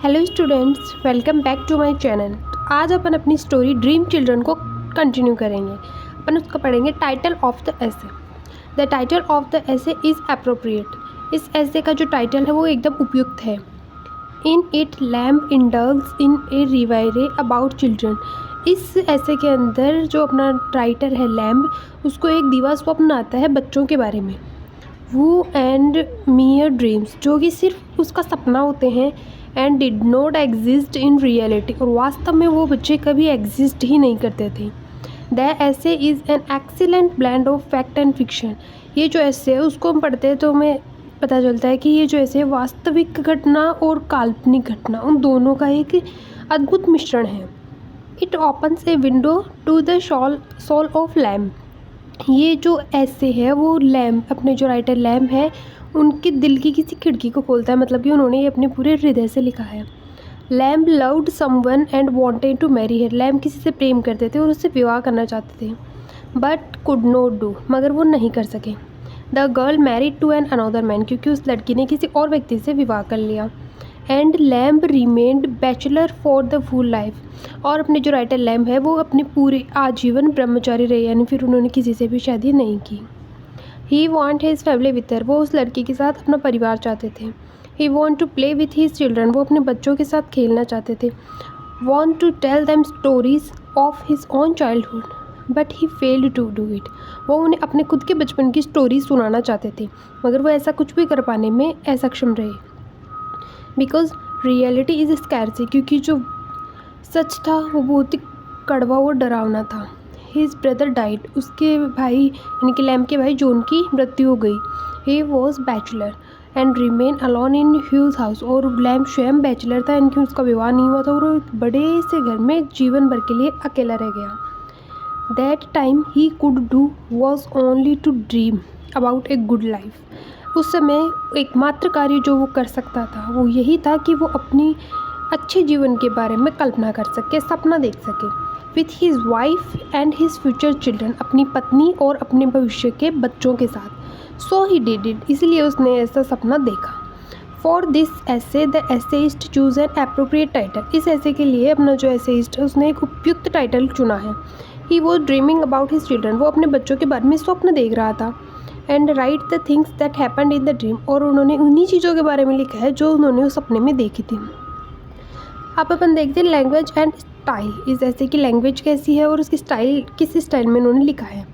Hello students, welcome back to my channel. आज अपन अपनी स्टोरी ड्रीम चिल्ड्रन को कंटिन्यू करेंगे। अपन उसका पढ़ेंगे title of the essay. The title of the essay is appropriate. इस एसे का जो टाइटल है वो एकदम उपयुक्त है। In it Lamb indulges in a reverie about children. इस एसे के अंदर जो अपना राइटर है लैम्ब, उसको एक दिवा स्वप्न आता है बच्चों के बारे में। वो एंड मियर ड्रीम्स, जो कि सिर्फ उसका सपना होते हैं, and did not exist in reality, और वास्तव में वो बच्चे कभी एग्जिस्ट ही नहीं करते थे। The essay is an excellent blend of fact and fiction. ये जो एसे है उसको हम पढ़ते हैं तो हमें पता चलता है कि ये जो ऐसे वास्तविक घटना और काल्पनिक घटना, उन दोनों का एक अद्भुत मिश्रण है। It opens a window to the soul of Lamb. ये जो ऐसे है वो लैम्ब, अपने जो राइटर लैम्ब है, उनके दिल की किसी खिड़की को खोलता है। मतलब कि उन्होंने ये अपने पूरे हृदय से लिखा है। Lamb loved someone and wanted to marry her. Lamb किसी से प्रेम करते थे और उससे विवाह करना चाहते थे, बट कुड नॉट डू, मगर वो नहीं कर सके। The girl married to an another man, क्योंकि उस लड़की ने किसी और व्यक्ति से विवाह कर लिया। And lamb remained bachelor for the full life. और अपने जो राइटर लैम्ब है वो अपने पूरे आजीवन ब्रह्मचारी रहे, यानी फिर उन्होंने किसी से भी शादी नहीं की। He want his family with her. वो उस लड़की के साथ अपना परिवार चाहते थे। He want to play with his children. वो अपने बच्चों के साथ खेलना चाहते थे। Want to tell them stories of his own childhood, but he failed to do it. वो उन्हें अपने खुद के बचपन की स्टोरी सुनाना चाहते थे, मगर वो ऐसा कुछ भी कर पाने में असक्षम रहे। बिकॉज रियलिटी इज़ स्कैर्सी, क्योंकि जो सच था वो बहुत ही कड़वा और डरावना था। His brother died. उसके भाई यानी कि लैम्ब के भाई जॉन की मृत्यु हो गई। He was bachelor and remain alone in huge house. और लैम्ब स्वयं बैचलर था, यानी कि उसका विवाह नहीं हुआ था और वो एक बड़े से घर में जीवन भर के लिए अकेला रह गया। That time he could do was only to dream about a good life. उस समय एकमात्र कार्य जो वो कर सकता था वो यही था कि वो अपनी अच्छे जीवन के बारे में कल्पना कर सके, सपना देख सके। With his wife and his future children, अपनी पत्नी और अपने भविष्य के बच्चों के साथ। सो ही डिड इट, इसलिए उसने ऐसा सपना देखा। फॉर दिस ऐसे the essayist choose an appropriate title. इस ऐसे के लिए अपना जो एसेइस्ट है उसने एक उपयुक्त टाइटल चुना है। He was dreaming about his children. वो अपने बच्चों के बारे में स्वप्न देख रहा था। And right the things that happened in the dream. और उन्होंने उन्हीं चीज़ों के बारे में लिखा है जो उन्होंने उस सपने में देखी थी। अब अपन देखते हैं लैंग्वेज एंड स्टाइल। इस ऐसे की लैंग्वेज कैसी है और उसकी स्टाइल किस स्टाइल में उन्होंने लिखा है।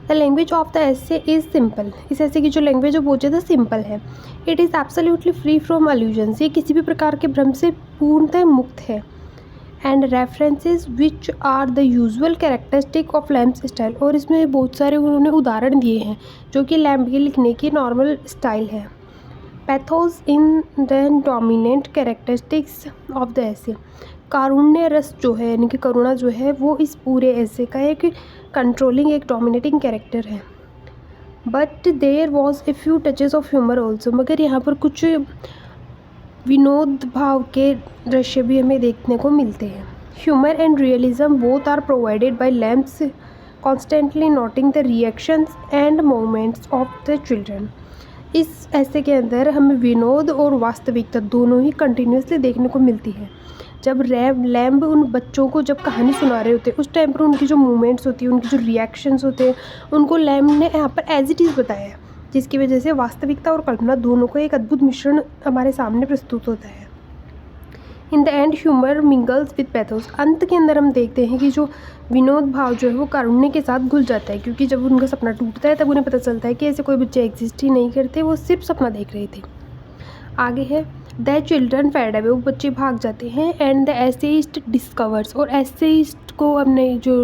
द लैंग्वेज ऑफ द ऐसे इज़ सिंपल। इस ऐसे की जो लैंग्वेज है वो बहुत ज़्यादा सिंपल है। It is absolutely free from allusions. ये किसी भी प्रकार के भ्रम से पूर्णतः मुक्त है। And references which are the usual characteristic of Lamb's style. और इसमें बहुत सारे उन्होंने उदाहरण दिए हैं जो कि लैम्ब के लिखने की नॉर्मल स्टाइल है। Pathos in the dominant characteristics of the ऐसे। कारुण्य रस जो है, यानी कि करुणा जो है, वो इस पूरे ऐसे का एक कंट्रोलिंग, एक डोमिनेटिंग कैरेक्टर है। But there was a few touches of humour also. मगर यहाँ पर कुछ विनोद भाव के दृश्य भी हमें देखने को मिलते हैं। Humour and realism both are provided by Lamb's, constantly noting the reactions and moments of the children. इस ऐसे के अंदर हमें विनोद और वास्तविकता दोनों ही कंटिन्यूसली देखने को मिलती है। जब लैम्ब उन बच्चों को जब कहानी सुना रहे होते हैं उस टाइम पर उनकी जो मूवमेंट्स होती है, उनके जो रिएक्शंस होते हैं, उनको लैम्ब ने यहाँ पर एज इट इज़ बताया है, जिसकी वजह से वास्तविकता और कल्पना दोनों का एक अद्भुत मिश्रण हमारे सामने प्रस्तुत होता है। In the end humour mingles with pathos. अंत के अंदर हम देखते हैं कि जो विनोद भाव जो है वो कारुण्य के साथ घुल जाता है, क्योंकि जब उनका सपना टूटता है तब उन्हें पता चलता है कि ऐसे कोई बच्चे एग्जिस्ट ही नहीं करते, वो सिर्फ सपना देख रहे थे। आगे है द चिल्ड्रन फेड अवे। वो बच्चे भाग जाते हैं। And the essayist discovers. और एसेइस्ट को अपने जो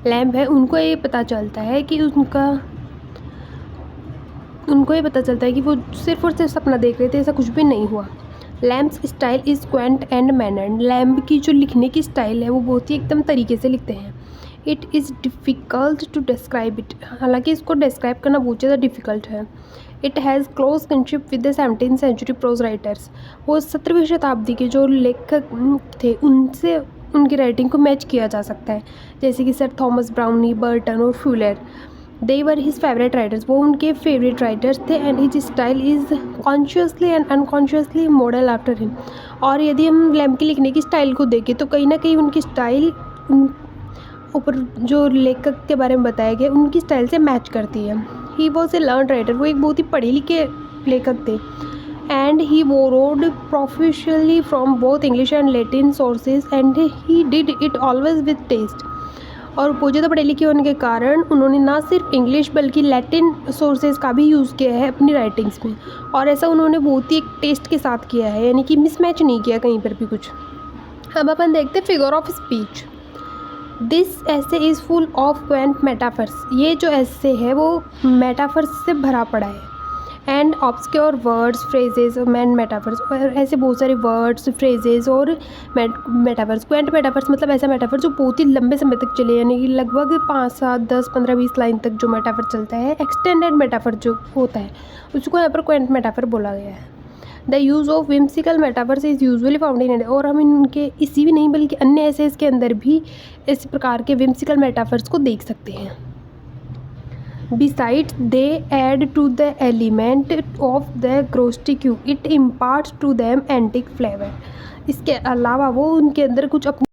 लैम्ब है उनको ये पता चलता है कि उनको ये पता चलता है कि वो सिर्फ और सिर्फ सपना देख रहे थे, ऐसा कुछ भी नहीं हुआ। Lamb's style is Quint and mannered. Lamb की जो लिखने की स्टाइल है वो बहुत ही एकदम तरीके से लिखते हैं। It is difficult to describe it. हालांकि इसको डिस्क्राइब करना बहुत ज़्यादा डिफ़िकल्ट है। It has close kinship with the 17th century prose writers. वो 17वीं शताब्दी के जो लेखक थे उनसे उनकी राइटिंग को मैच किया जा सकता है, जैसे कि सर थॉमस ब्राउनी, बर्टन और फ्यूलर। दे वर हिज फेवरेट राइटर्स, वो उनके फेवरेट राइटर्स थे। And his style is consciously and unconsciously model after him. और यदि हम लैम्प के लिखने की स्टाइल को देखें तो कहीं ना कहीं उनकी स्टाइल ऊपर जो लेखक के बारे में बताया गया उनकी स्टाइल से मैच करती है। He was a learn writer, वो एक बहुत ही पढ़े लिखे लेखक थे। And he borrowed professionally from both English and Latin sources and he did it always with taste. और बहुत ज़्यादा पढ़े लिखे होने के कारण उन्होंने ना सिर्फ इंग्लिश बल्कि लैटिन सोर्सेज का भी यूज़ किया है अपनी राइटिंग्स में। और ऐसा उन्होंने बहुत ही एक टेस्ट के साथ किया है, यानी कि मिसमैच नहीं किया कहीं पर भी कुछ। अब अपन देखते फिगर ऑफ स्पीच। दिस ऐसे is full of Quint metaphors, ये जो ऐसे है वो मेटाफर्स से भरा पड़ा है। And obscure words, phrases and metaphors, और ऐसे बहुत सारे वर्ड्स, फ्रेजेज और मेटाफर्स। क्वेंट मेटाफर्स मतलब ऐसा मेटाफर जो बहुत ही लंबे समय तक चले, यानी कि लगभग 5, 7, 10, 15, 20 लाइन तक जो मेटाफर चलता है। एक्सटेंडेड मेटाफर जो होता है उसको यहाँ पर क्वेंट मेटाफर बोला गया है। The use of whimsical metaphors is usually found in, और हम इनके इसी भी नहीं बल्कि अन्य एसेस के अंदर भी इस प्रकार के विम्सिकल मेटाफर्स को देख सकते हैं। Besides, they add to the element of the grotesque. It imparts to them antique flavor. इसके अलावा वो उनके अंदर कुछ अपनी